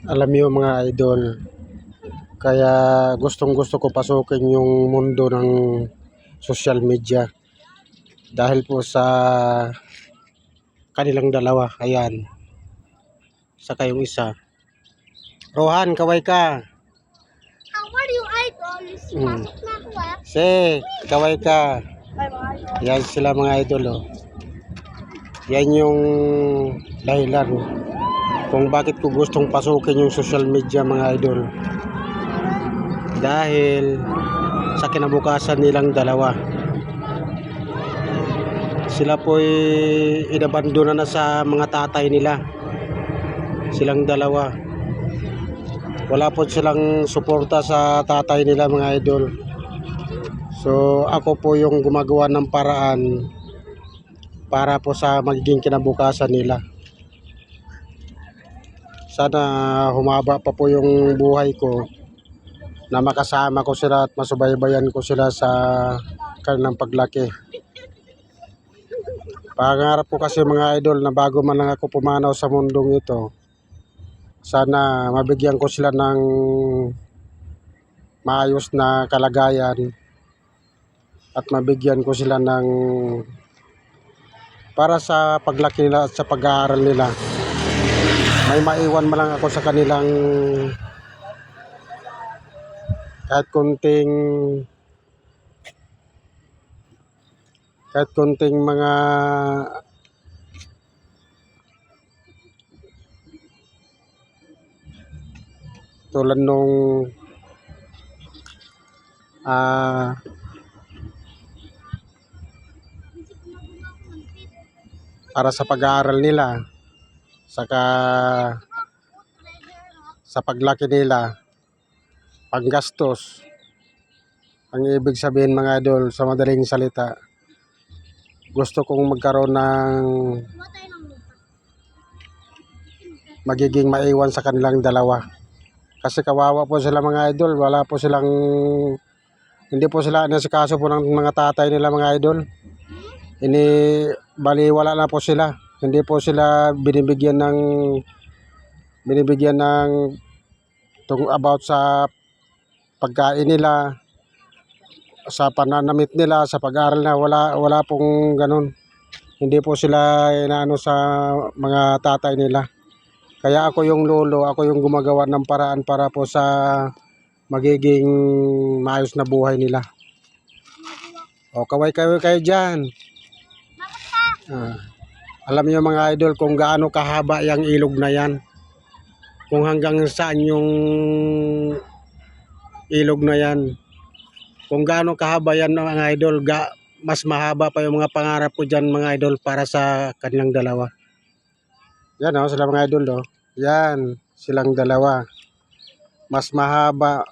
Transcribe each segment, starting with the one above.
Alam niyo mga idol, kaya gustong-gusto ko pasukin yung mundo ng social media dahil po sa kanilang dalawa. Ayan, saka yung isa. Rohan, kaway ka. How are you, idol? Pasok na ako Se, kaway ka. Bye, mga idol. Yan sila mga idol. Oh. Yan yung dahilan kung bakit ko gustong pasukin yung social media mga idol. Dahil sa kinabukasan nilang dalawa. Sila po'y inabandona na sa mga tatay nila. Silang dalawa. Wala po silang suporta sa tatay nila mga idol. So ako po yung gumagawa ng paraan para po sa magiging kinabukasan nila. Sana humaba pa po yung buhay ko na makasama ko sila at masubaybayan ko sila sa kanilang paglaki. Pangarap ko kasi mga idol na bago man lang ako pumanaw sa mundong ito, sana mabigyan ko sila ng maayos na kalagayan at mabigyan ko sila ng para sa paglaki nila at sa pag-aaral nila. May maiwan man lang ako sa kanilang kahit konting mga tulad nung para sa pag-aaral nila, saka sa paglaki nila, panggastos. Ang ibig sabihin mga idol sa madaling salita, gusto kong magkaroon ng magiging maiwan sa kanilang dalawa. Kasi kawawa po sila mga idol, hindi po sila nasikaso po ng mga tatay nila mga idol. Baliwala na po sila. Hindi po sila binibigyan ng about sa pagkain nila, sa pananamit nila, sa pag-aaral na wala pong ganun. Hindi po sila inaano sa mga tatay nila. Kaya ako yung lolo, ako yung gumagawa ng paraan para po sa magiging maayos na buhay nila. O kaway kayo dyan. Alam niyo mga idol kung gaano kahaba yung ilog na yan. Kung hanggang saan yung ilog na yan. Kung gaano kahaba yan mga idol, mas mahaba pa yung mga pangarap ko dyan mga idol para sa kanilang dalawa. Yan o, sila mga idol o. Yan, silang dalawa. Mas mahaba,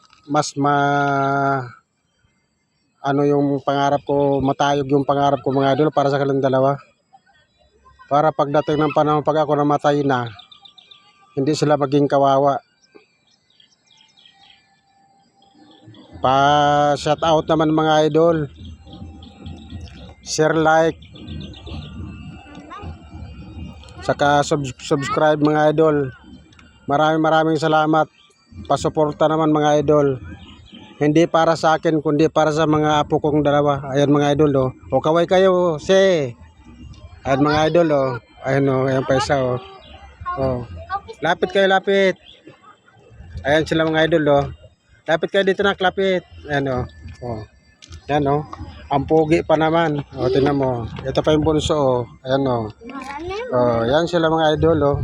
ano yung pangarap ko, matayog yung pangarap ko mga idol para sa kanilang dalawa. Para pagdating ng panahon pag ako namatay na, hindi sila maging kawawa. Pa-shout out naman mga idol. Share, like, saka subscribe mga idol. Maraming salamat. Pasuporta naman mga idol. Hindi para sa akin kundi para sa mga apo kong dalawa. Ayan mga idol oh. O kaway kayo, se. Ayan mga idol oh. Ayan oh, ayan pa isa oh. Oh. Lapit kayo, lapit. Ayan sila mga idol oh. Lapit kayo dito na, lapit. Ayan oh. Oh. Ayan oh. Ang pugi pa naman. O tingnan mo. Ito pa yung bunso oh. Ayan oh. Oh, yan sila mga idol oh.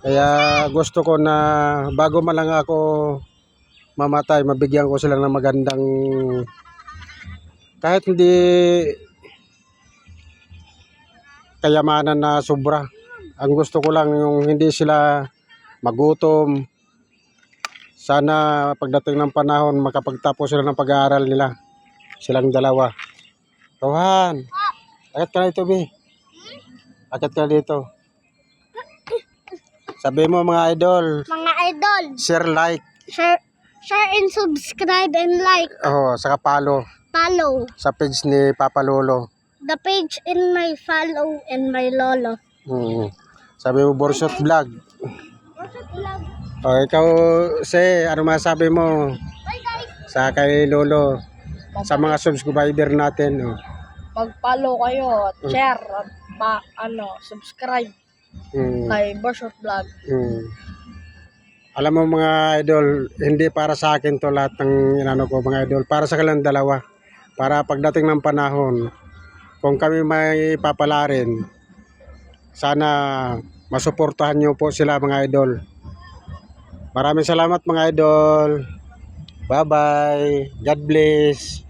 Kaya gusto ko na bago man lang ako mamatay, mabigyan ko sila ng magandang kahit hindi kayamanan na sobra. Ang gusto ko lang yung hindi sila magutom. Sana pagdating ng panahon makapagtapos sila ng pag-aaral nila. Silang dalawa. Rohan, akit ka na dito, Bi. Akit ka na dito. Sabi mo mga idol. Mga idol. Share, like. Share and subscribe and like. Oh, saka follow. Follow. Sa page ni Papa Lolo. The page in my follow and my lolo. Sabi mo Borsot Vlog. Borsot Vlog. O, ikaw, ano masabi mo Bye guys. sa kay Lolo, sa mga subscriber natin? O. Mag-follow kayo, share, at subscribe Mm, kay Boshot Vlog. mm. Alam mo mga idol, hindi para sa akin to lahat ng inano ko mga idol. Para sa kanilang dalawa. Para pagdating ng panahon, kung kami may papalarin, sana masuportahan nyo po sila mga idol. Maraming salamat mga idol. Bye-bye. God bless.